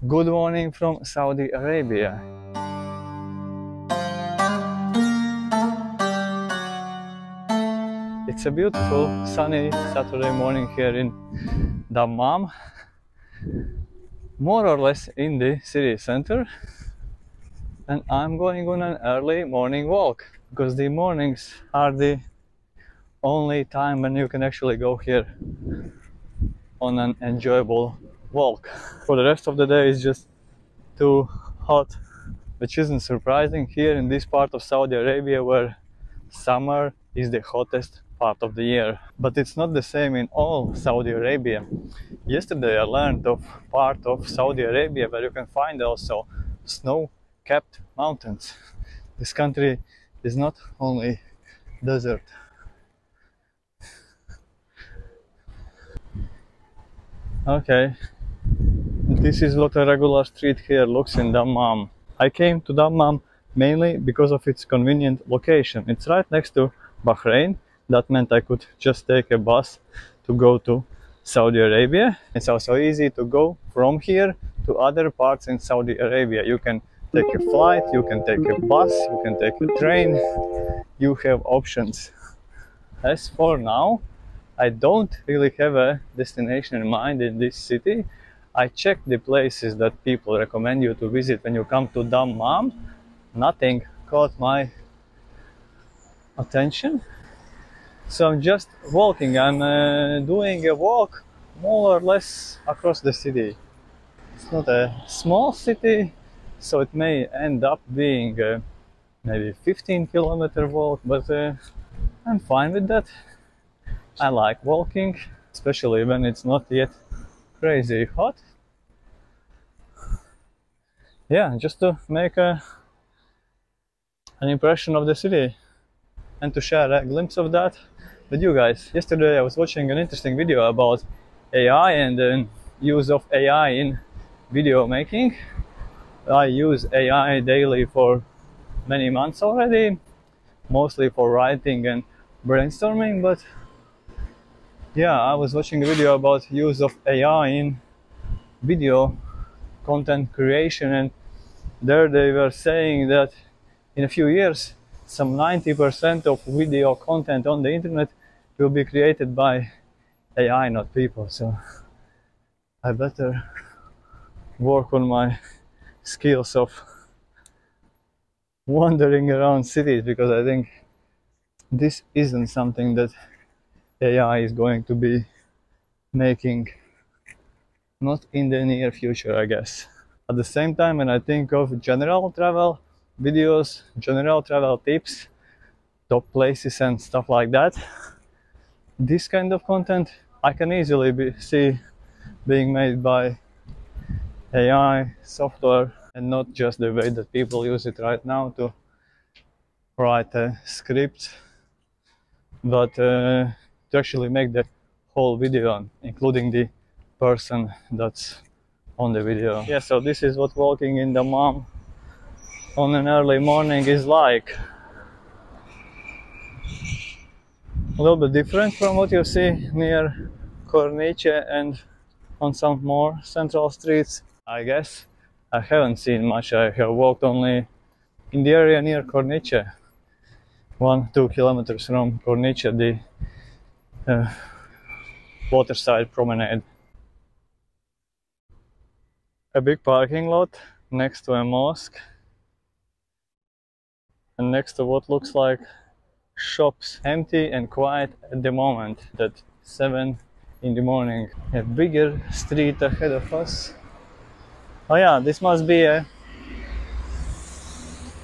Good morning from Saudi Arabia. It's a beautiful sunny Saturday morning here in Dammam, more or less in the city center, and I'm going on an early morning walk because the mornings are the only time when you can actually go here on an enjoyable walk. For the rest of the day it's just too hot, which isn't surprising here in this part of Saudi Arabia where summer is the hottest part of the year. But it's not the same in all Saudi Arabia. Yesterday I learned of part of Saudi Arabia where you can find also snow-capped mountains. This country is not only desert. Okay, this is what a regular street here looks in Dammam. I came to Dammam mainly because of its convenient location. It's right next to Bahrain. That meant I could just take a bus to go to Saudi Arabia. It's also easy to go from here to other parts in Saudi Arabia. You can take a flight, you can take a bus, you can take a train. You have options. As for now, I don't really have a destination in mind in this city. I checked the places that people recommend you to visit when you come to Dammam. Nothing caught my attention. So I'm just walking. I'm doing a walk more or less across the city. It's not a small city, so it may end up being maybe 15-kilometer walk, but I'm fine with that. I like walking, especially when it's not yet crazy hot. Yeah, just to make an impression of the city and to share a glimpse of that with you guys. Yesterday I was watching an interesting video about AI and the use of AI in video making. I use AI daily for many months already, mostly for writing and brainstorming, but yeah, I was watching a video about use of AI in video content creation, and there they were saying that in a few years some 90% of video content on the internet will be created by AI, not people. So I better work on my skills of wandering around cities, because I think this isn't something that AI is going to be making, not in the near future, I guess. At the same time, when I think of general travel videos, general travel tips, top places and stuff like that, this kind of content I can easily see being made by AI software, and not just the way that people use it right now to write a script, but to actually make the whole video, including the person that's on the video. Yeah, so this is what walking in Dammam on an early morning is like. A little bit different from what you see near Kornice and on some more central streets. I guess I haven't seen much. I have walked only in the area near Kornice, 1-2 kilometers from Kornice, the waterside promenade. A big parking lot next to a mosque and next to what looks like shops, empty and quiet at the moment at 7 in the morning. A bigger street ahead of us. Oh yeah, this must be a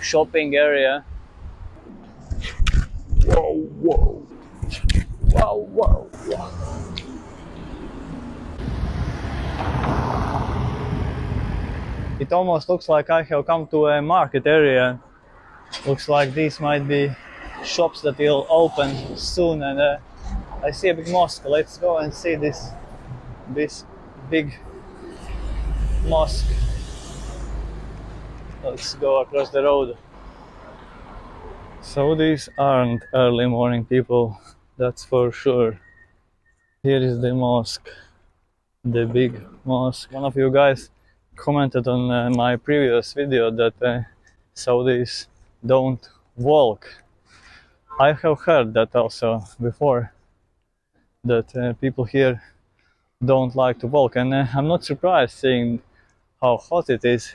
shopping area. Whoa, whoa. Wow, wow, wow. It almost looks like I have come to a market area. Looks like these might be shops that will open soon, and I see a big mosque. Let's go and see this big mosque. Let's go across the road. So these aren't early morning people, that's for sure. Here is the mosque, the big mosque. One of you guys commented on my previous video that Saudis don't walk. I have heard that also before, that people here don't like to walk, and I'm not surprised seeing how hot it is,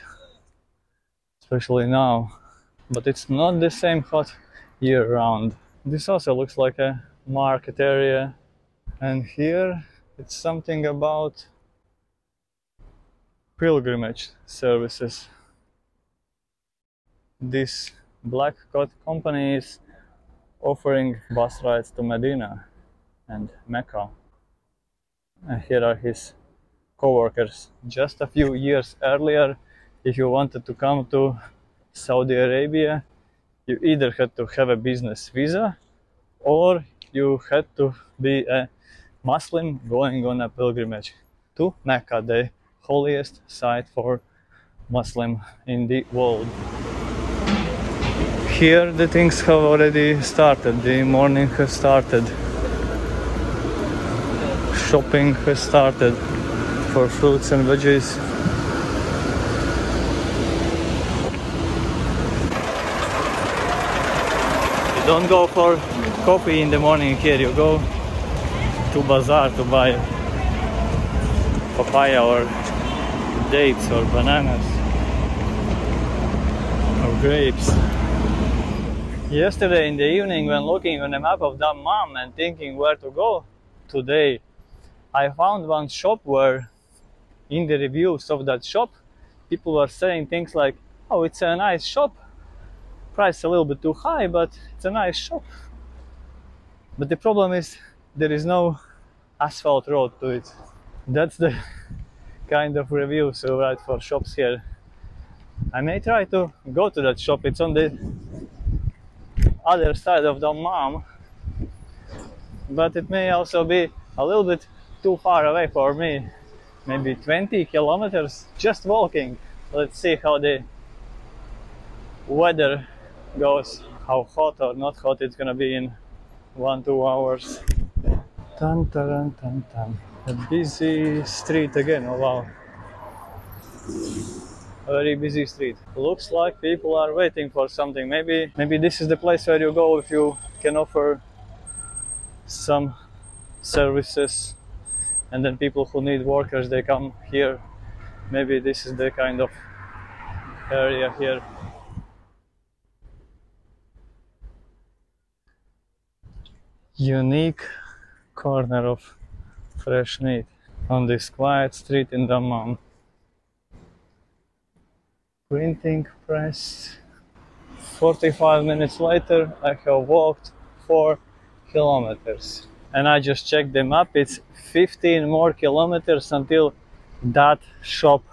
especially now. But it's not the same hot year round. This also looks like a market area, and here it's something about pilgrimage services. This black coat company is offering bus rides to Medina and Mecca. And here are his co-workers. Just a few years earlier, if you wanted to come to Saudi Arabia, you either had to have a business visa or you had to be a Muslim going on a pilgrimage to Mecca, the holiest site for Muslim in the world. Here the things have already started, the morning has started. Shopping has started for fruits and veggies. You don't go for coffee in the morning here, you go to bazaar to buy papaya or dates or bananas or grapes. Yesterday in the evening, when looking on the map of Dammam and thinking where to go today, I found one shop where in the reviews of that shop people were saying things like, oh, it's a nice shop, price a little bit too high, but it's a nice shop. But the problem is there is no asphalt road to it. That's the kind of reviews you write for shops here. I may try to go to that shop. It's on the other side of Dammam, but it may also be a little bit too far away for me. Maybe 20 kilometers just walking. Let's see how the weather goes, how hot or not hot it's gonna be in 1-2 hours. Tan, taran, tan, tan. A busy street again. Oh wow, a very busy street. Looks like people are waiting for something. Maybe this is the place where you go if you can offer some services, and then people who need workers, they come here. Maybe this is the kind of area here. Unique corner of fresh meat on this quiet street in Dammam. Printing press. 45 minutes later, I have walked 4 kilometers. And I just checked the map, it's 15 more kilometers until that shop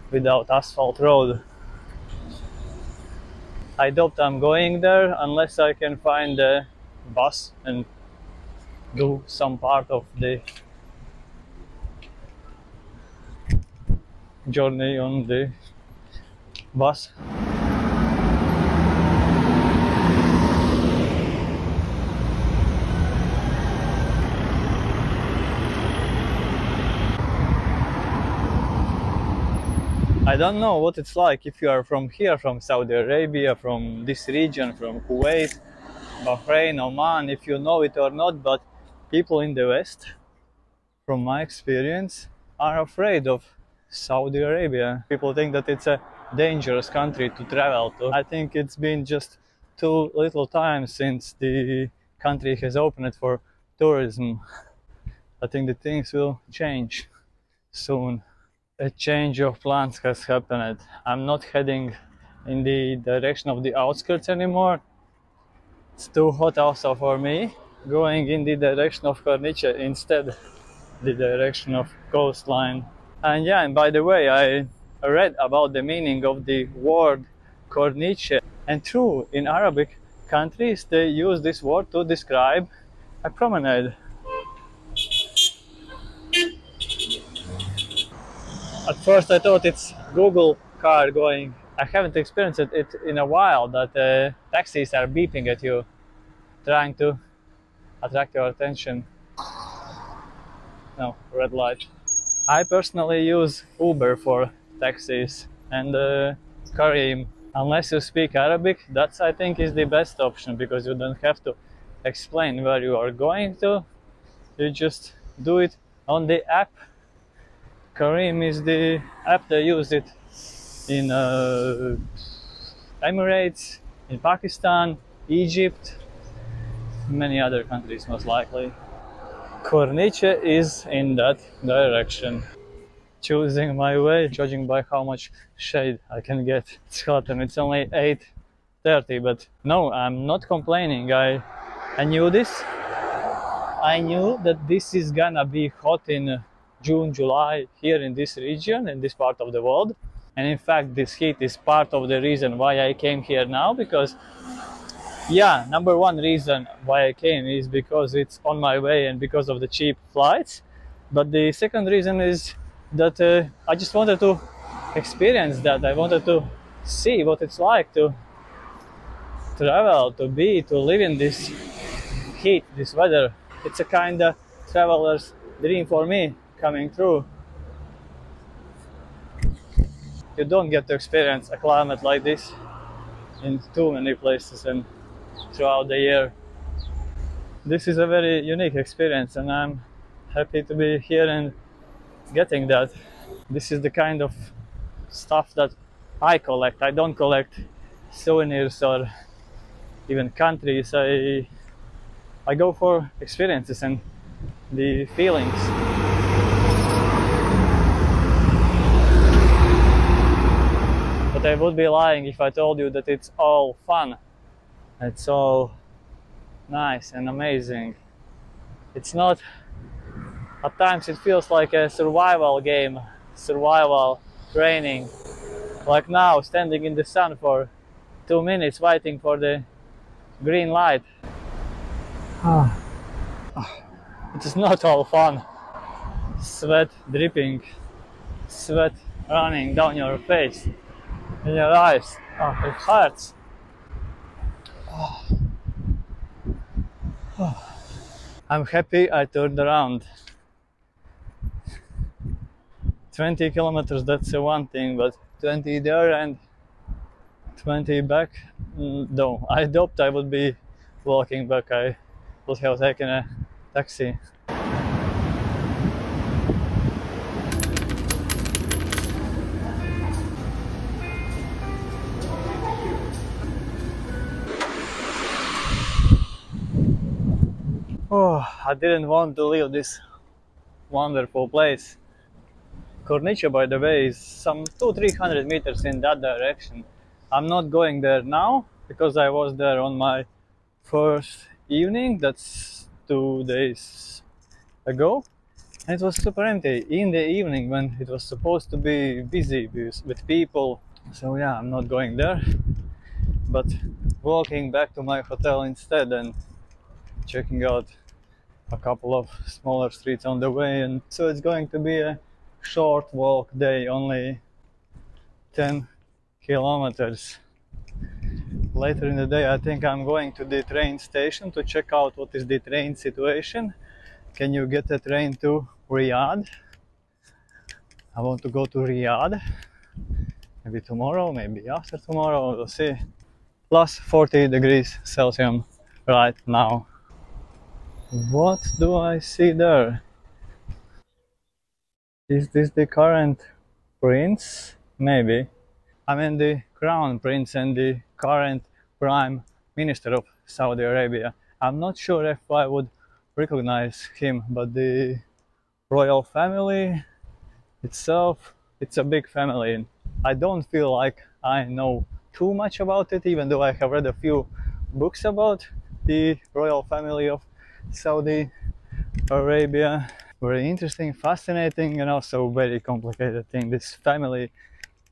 without asphalt road. I doubt I'm going there unless I can find a bus and do some part of the journey on the bus. I don't know what it's like if you are from here, from Saudi Arabia, from this region, from Kuwait, Bahrain, Oman, if you know it or not, but people in the West, from my experience, are afraid of Saudi Arabia. People think that it's a dangerous country to travel to. I think it's been just too little time since the country has opened for tourism. I think the things will change soon. A change of plans has happened. I'm not heading in the direction of the outskirts anymore. It's too hot also for me. Going in the direction of Kornice instead, the direction of coastline. And yeah, and by the way, I read about the meaning of the word Kornice. And true, in Arabic countries they use this word to describe a promenade. At first I thought it's Google car going. I haven't experienced it in a while, that taxis are beeping at you, trying to attract your attention. No, red light. I personally use Uber for taxis, and Karim. Unless you speak Arabic, that's I think is the best option because you don't have to explain where you are going to. You just do it on the app. Karim is the app they use it in Emirates, in Pakistan, Egypt, many other countries most likely. Kornice is in that direction. Choosing my way, judging by how much shade I can get. It's hot and it's only 8:30, but no, I'm not complaining. I knew this. I knew that this is gonna be hot in June, July here in this region, in this part of the world. And in fact, this heat is part of the reason why I came here now, because yeah, number one reason why I came is because it's on my way and because of the cheap flights. But the second reason is that I just wanted to experience that. I wanted to see what it's like to travel, to live in this heat, this weather. It's a kind of traveler's dream for me coming through. You don't get to experience a climate like this in too many places and throughout the year. This is a very unique experience and I'm happy to be here and getting that. This is the kind of stuff that I collect. I don't collect souvenirs or even countries. I go for experiences and the feelings. But I would be lying if I told you that it's all fun. It's all nice and amazing. It's not. At times it feels like a survival game, survival training. Like now, standing in the sun for 2 minutes waiting for the green light. It is not all fun. Sweat dripping, sweat running down your face, in your eyes. It hurts. I'm happy I turned around. 20 kilometers, that's one thing, but 20 there and 20 back, no. I hoped I would be walking back. I would have taken a taxi. Oh, I didn't want to leave this wonderful place. Kornice, by the way, is some 200-300 meters in that direction. I'm not going there now because I was there on my first evening, that's 2 days ago, and it was super empty in the evening when it was supposed to be busy with people. So yeah, I'm not going there, but walking back to my hotel instead and checking out a couple of smaller streets on the way. And so it's going to be a short walk day, only 10 kilometers. Later in the day I think I'm going to the train station to check out what is the train situation. Can you get a train to Riyadh? I want to go to Riyadh. Maybe tomorrow, maybe after tomorrow, we'll see. Plus 40 degrees Celsius right now. What do I see there? Is this the current prince? Maybe. I mean the crown prince and the current prime minister of Saudi Arabia. I'm not sure if I would recognize him, but the royal family itself, it's a big family. I don't feel like I know too much about it, even though I have read a few books about the royal family of Saudi Arabia. Very interesting, fascinating, and also very complicated thing. This family,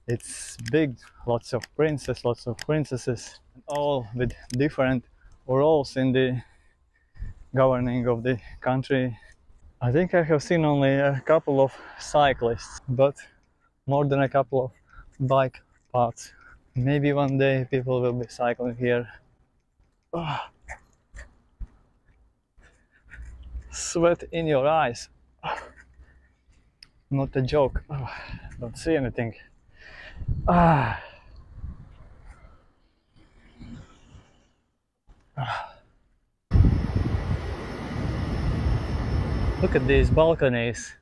it's big, lots of princes, lots of princesses, all with different roles in the governing of the country. I think I have seen only a couple of cyclists, but more than a couple of bike paths. Maybe one day people will be cycling here. Oh. Sweat in your eyes. Not a joke. Oh, don't see anything. Ah. Look at these balconies.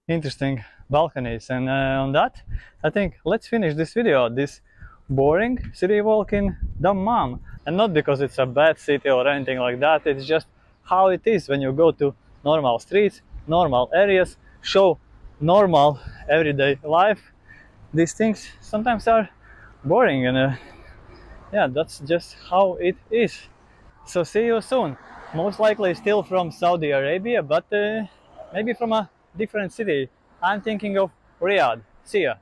Interesting balconies. And on that, I think let's finish this video. This boring city walk in Dammam. And not because it's a bad city or anything like that. It's just how it is when you go to normal streets, normal areas, show normal everyday life. These things sometimes are boring, and yeah, that's just how it is. So see you soon. Most likely still from Saudi Arabia, but maybe from a different city. I'm thinking of Riyadh. See ya.